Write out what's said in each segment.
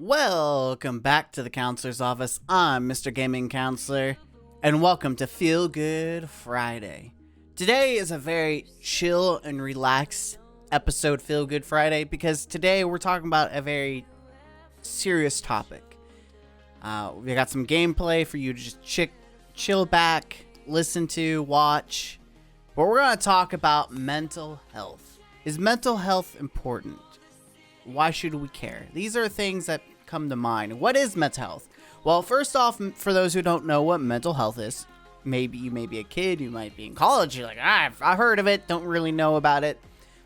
Welcome back to the Counselor's Office. I'm Mr. Gaming Counselor, and welcome to Feel Good Friday. Today is a very chill and relaxed episode, Feel Good Friday, because today we're talking about a very serious topic. We got some gameplay for you to just chill back, listen to, watch, but we're going to talk about mental health. Is mental health important? Why should we care? These are things that come to mind. What is mental health? Well, first off, for those who don't know what mental health is, maybe you may be a kid, you might be in college, you're like, I've heard of it, don't really know about it.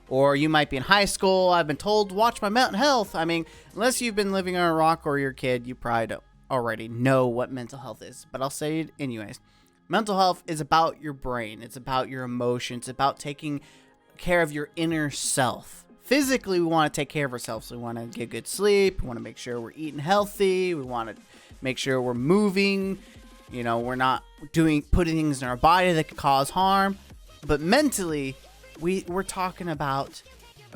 Or you might be in high school, I've been told, watch my mental health. I mean, unless you've been living on a rock or you're a kid, you probably don't already know what mental health is. But I'll say it anyways. Mental health is about your brain. It's about your emotions. It's about taking care of your inner self. Physically, we want to take care of ourselves. We want to get good sleep. We want to make sure we're eating healthy. We want to make sure we're moving. You know, we're not putting things in our body that could cause harm. But mentally, we're talking about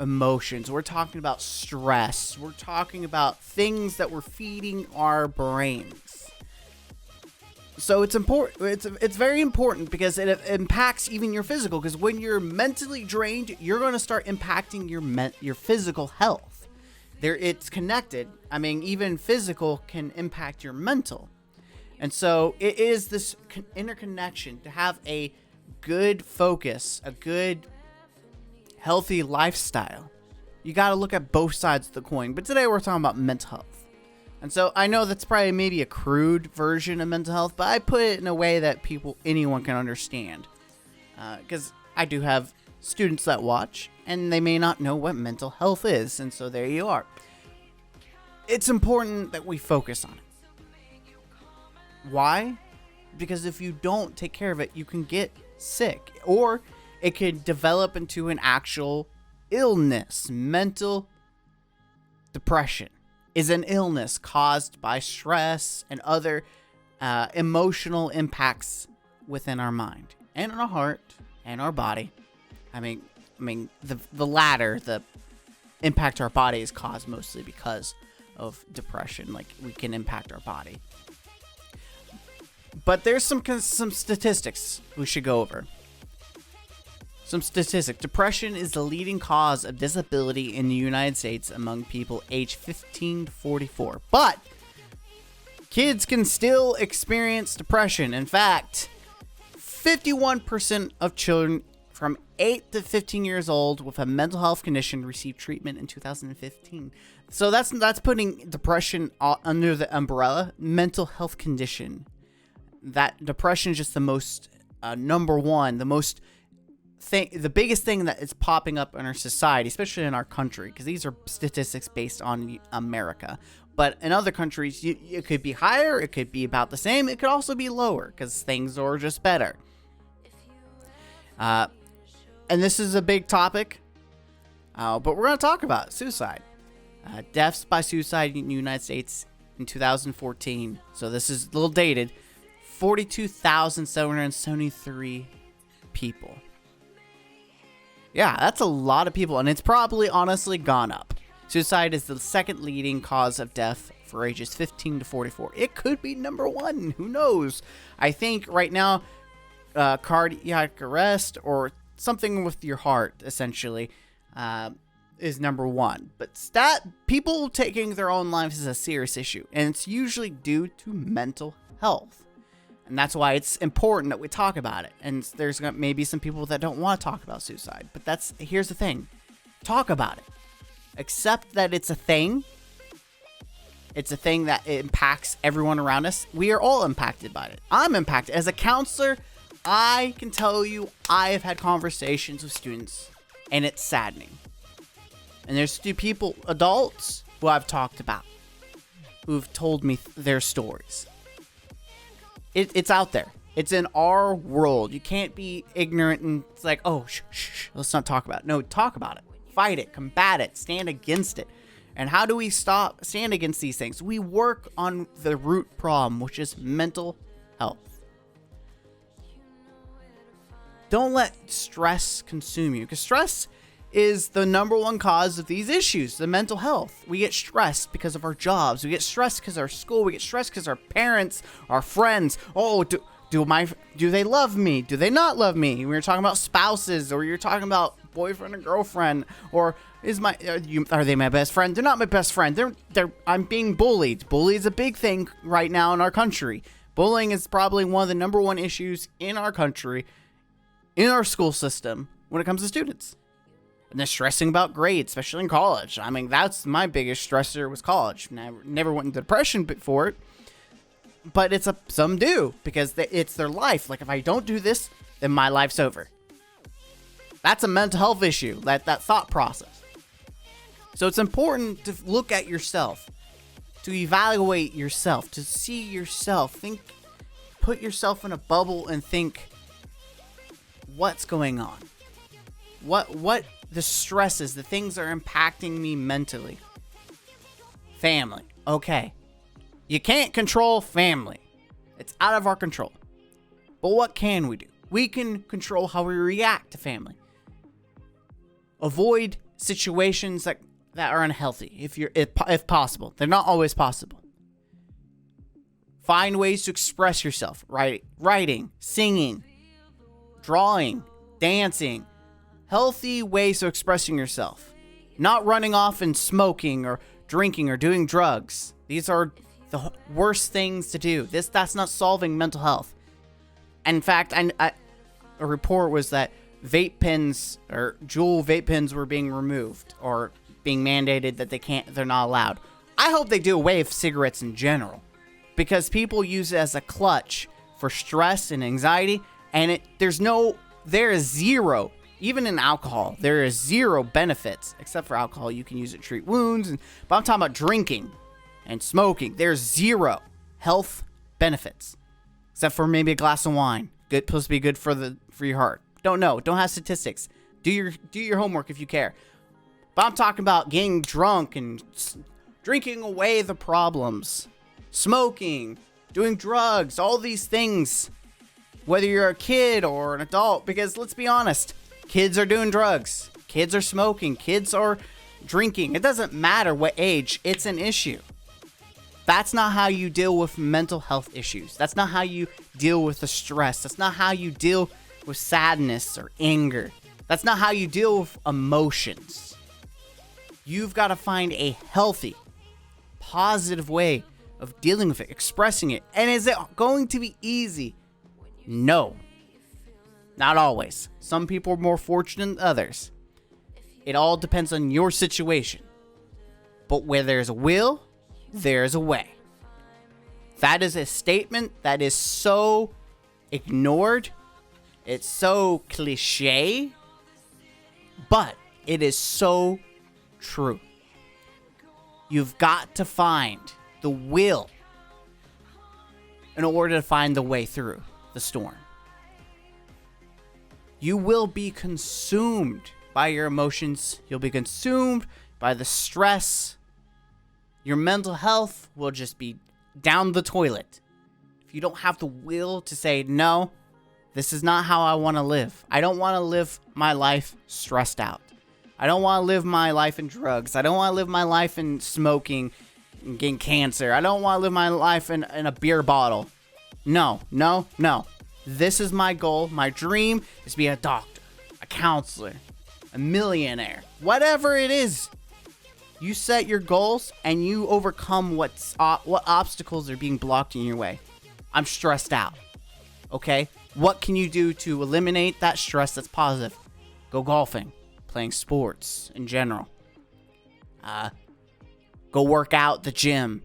emotions. We're talking about stress. We're talking about things that we're feeding our brains. So it's important. It's very important because it impacts even your physical. Because when you're mentally drained, you're going to start impacting your physical health. It's connected. I mean, even physical can impact your mental, and so it is this interconnection to have a good focus, a good, healthy lifestyle. You got to look at both sides of the coin. But today we're talking about mental health. And so I know that's probably maybe a crude version of mental health, but I put it in a way that anyone can understand. Because I do have students that watch, and they may not know what mental health is, and so there you are. It's important that we focus on it. Why? Because if you don't take care of it, you can get sick, or it could develop into an actual illness. Mental depression is an illness caused by stress and other emotional impacts within our mind and our heart and our body. I mean, the latter, the impact to our body, is caused mostly because of depression. Like, we can impact our body. But there's some statistics we should go over. Some statistics. Depression is the leading cause of disability in the United States among people aged 15 to 44. But kids can still experience depression. In fact, 51% of children from 8 to 15 years old with a mental health condition received treatment in 2015. So that's putting depression under the umbrella mental health condition. That depression is just the most number one, the biggest thing that is popping up in our society, especially in our country, because these are statistics based on America. But in other countries, it could be higher, it could be about the same, it could also be lower, because things are just better. And this is a big topic, but we're going to talk about suicide. Deaths by suicide in the United States in 2014, so this is a little dated, 42,773 people. Yeah, that's a lot of people, and it's probably honestly gone up. Suicide is the second leading cause of death for ages 15 to 44. It could be number one. Who knows? I think right now, cardiac arrest or something with your heart, essentially, is number one. But people taking their own lives is a serious issue, and it's usually due to mental health. And that's why it's important that we talk about it. And there's maybe some people that don't want to talk about suicide. But here's the thing. Talk about it. Accept that it's a thing. It's a thing that impacts everyone around us. We are all impacted by it. I'm impacted. As a counselor, I can tell you I have had conversations with students, and it's saddening. And there's people, adults, who I've talked about, who've told me their stories. It's out there. It's in our world. You can't be ignorant and it's like, oh, shh, let's not talk about it. No, talk about it. Fight it. Combat it. Stand against it. And how do we stand against these things? We work on the root problem, which is mental health. Don't let stress consume you, because stress is the number one cause of these issues, the mental health. We get stressed because of our jobs. We get stressed because of our school. We get stressed because our parents, our friends. Oh, do they love me? Do they not love me? We were talking about spouses, or you're talking about boyfriend and girlfriend, or are they my best friend? They're not my best friend. I'm being bullied. Bully is a big thing right now in our country. Bullying is probably one of the number one issues in our country, in our school system, when it comes to students. And they're stressing about grades, especially in college. I mean, that's my biggest stressor was college. And I never went into depression for it. But some do, because it's their life. Like, if I don't do this, then my life's over. That's a mental health issue, that thought process. So it's important to look at yourself, to evaluate yourself, to see yourself, put yourself in a bubble and think, what's going on? What the stresses, the things that are impacting me mentally? Family. Okay. You can't control family. It's out of our control. But what can we do? We can control how we react to family. Avoid situations that are unhealthy if possible. They're not always possible. Find ways to express yourself. Writing, singing, drawing, dancing. Healthy ways of expressing yourself. Not running off and smoking or drinking or doing drugs. These are the worst things to do. That's not solving mental health. And in fact, a report was that vape pens or Juul vape pens were being removed or being mandated that they're not allowed. I hope they do away with cigarettes in general, because people use it as a clutch for stress and anxiety, and there is zero, even in alcohol, there is zero benefits, except for alcohol. You can use it to treat wounds, but I'm talking about drinking and smoking. There's zero health benefits, except for maybe a glass of wine. Supposed to be good for your heart. Don't know. Don't have statistics. Do your homework if you care. But I'm talking about getting drunk and drinking away the problems. Smoking, doing drugs, all these things. Whether you're a kid or an adult, because let's be honest, kids are doing drugs. Kids are smoking. Kids are drinking. It doesn't matter what age. It's an issue. That's not how you deal with mental health issues. That's not how you deal with the stress. That's not how you deal with sadness or anger. That's not how you deal with emotions. You've got to find a healthy, positive way of dealing with it, expressing it. And is it going to be easy? No. Not always. Some people are more fortunate than others. It all depends on your situation. But where there's a will, there's a way. That is a statement that is so ignored. It's so cliche. But it is so true. You've got to find the will in order to find the way through the storm. You will be consumed by your emotions. You'll be consumed by the stress. Your mental health will just be down the toilet. If you don't have the will to say, no, this is not how I want to live. I don't want to live my life stressed out. I don't want to live my life in drugs. I don't want to live my life in smoking and getting cancer. I don't want to live my life in a beer bottle. No. This is my goal. My dream is to be a doctor, a counselor, a millionaire, whatever it is. You set your goals and you overcome what obstacles are being blocked in your way. I'm stressed out. Okay? What can you do to eliminate that stress that's positive? Go golfing, playing sports in general. Go work out at the gym,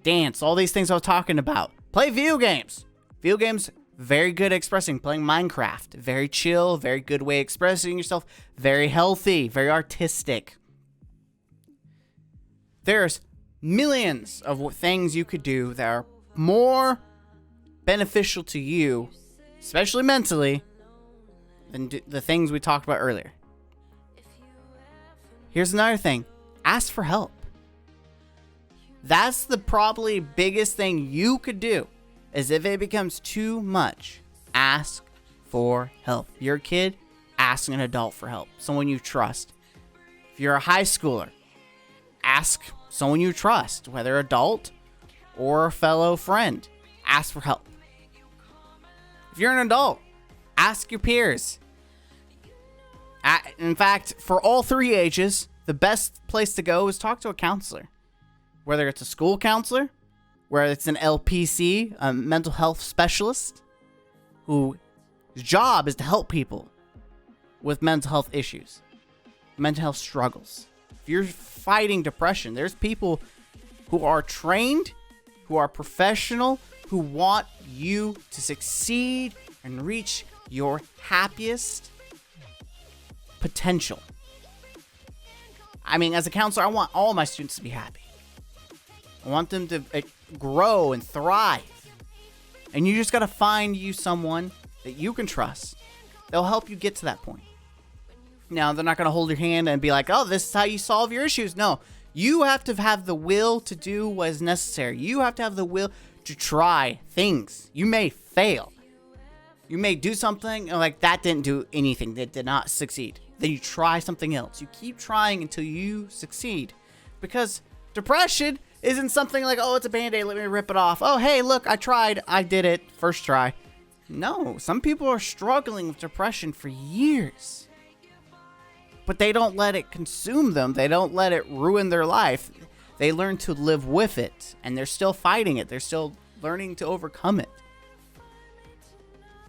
dance, all these things I was talking about. Play video games. Video games, very good at expressing. Playing Minecraft, very chill, very good way of expressing yourself. Very healthy, very artistic. There's millions of things you could do that are more beneficial to you, especially mentally, than the things we talked about earlier. Here's another thing. Ask for help. That's the probably biggest thing you could do, is if it becomes too much, ask for help. You're a kid, ask an adult for help, someone you trust. If you're a high schooler, ask someone you trust, whether adult or a fellow friend. Ask for help. If you're an adult, ask your peers. In fact, for all three ages, the best place to go is talk to a counselor. Whether it's a school counselor, whether it's an LPC, a mental health specialist, whose job is to help people with mental health issues, mental health struggles. If you're fighting depression, there's people who are trained, who are professional, who want you to succeed and reach your happiest potential. I mean, as a counselor, I want all my students to be happy. I want them to grow and thrive. And you just got to find you someone that you can trust. They'll help you get to that point. Now, they're not going to hold your hand and be like, oh, this is how you solve your issues. No, you have to have the will to do what is necessary. You have to have the will to try things. You may fail. You may do something like that didn't do anything. That did not succeed. Then you try something else. You keep trying until you succeed. Because depression isn't something like, oh, it's a Band-Aid, let me rip it off. Oh, hey, look, I tried. I did it. First try. No, some people are struggling with depression for years. But they don't let it consume them. They don't let it ruin their life. They learn to live with it. And they're still fighting it. They're still learning to overcome it.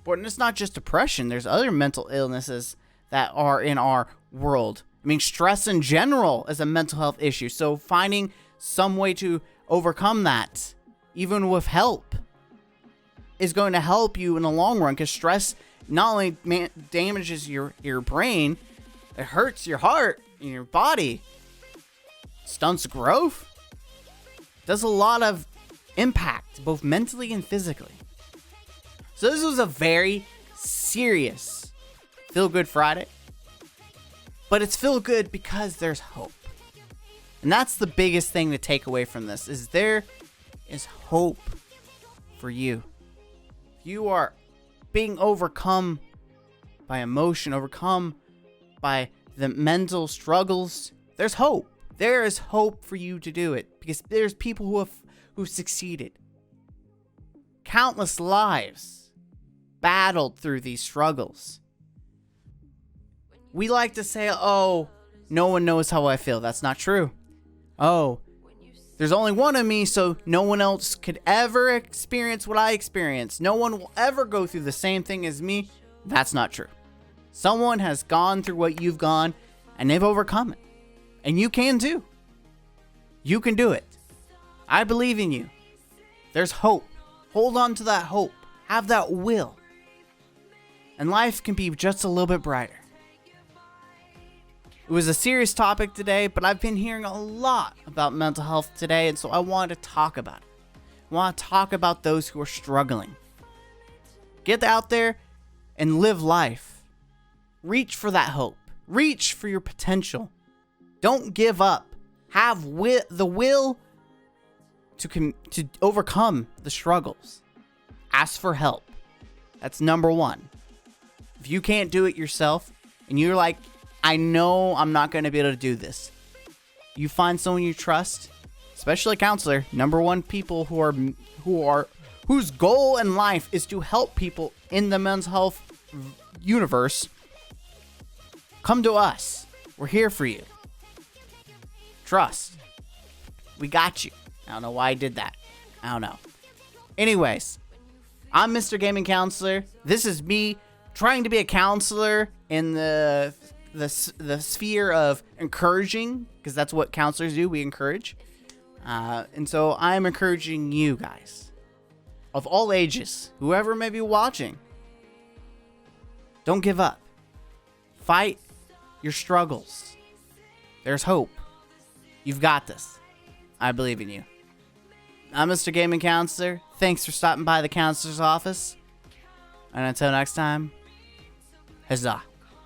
But it's not just depression. There's other mental illnesses that are in our world. I mean, stress in general is a mental health issue. So finding some way to overcome that, even with help, is going to help you in the long run. Because stress not only damages your brain, it hurts your heart and your body, stunts growth, does a lot of impact, both mentally and physically. So this was a very serious Feel Good Friday. But it's feel good because there's hope. And that's the biggest thing to take away from this, is there is hope for you. You are being overcome by emotion, overcome by the mental struggles. There's hope. There is hope for you to do it, because there's people who've succeeded. Countless lives battled through these struggles. We like to say, oh, no one knows how I feel. That's not true. Oh, there's only one of me, so no one else could ever experience what I experienced. No one will ever go through the same thing as me. That's not true. Someone has gone through what you've gone, and they've overcome it. And you can too. You can do it. I believe in you. There's hope. Hold on to that hope. Have that will. And life can be just a little bit brighter. It was a serious topic today, but I've been hearing a lot about mental health today, and so I wanted to talk about it. I want to talk about those who are struggling. Get out there and live life. Reach for that hope. Reach for your potential. Don't give up. Have the will to overcome the struggles. Ask for help. That's number one. If you can't do it yourself, and you're like, I know I'm not going to be able to do this, you find someone you trust, especially a counselor. Number one, people whose goal in life is to help people in the mental health universe. Come to us. We're here for you. Trust. We got you. I don't know why I did that. I don't know. Anyways, I'm Mr. Gaming Counselor. This is me trying to be a counselor in the sphere of encouraging, because that's what counselors do. We encourage. And so I'm encouraging you guys of all ages, whoever may be watching. Don't give up. Fight your struggles. There's hope. You've got this. I believe in you. I'm Mr. Gaming Counselor. Thanks for stopping by the counselor's office. And until next time, huzzah.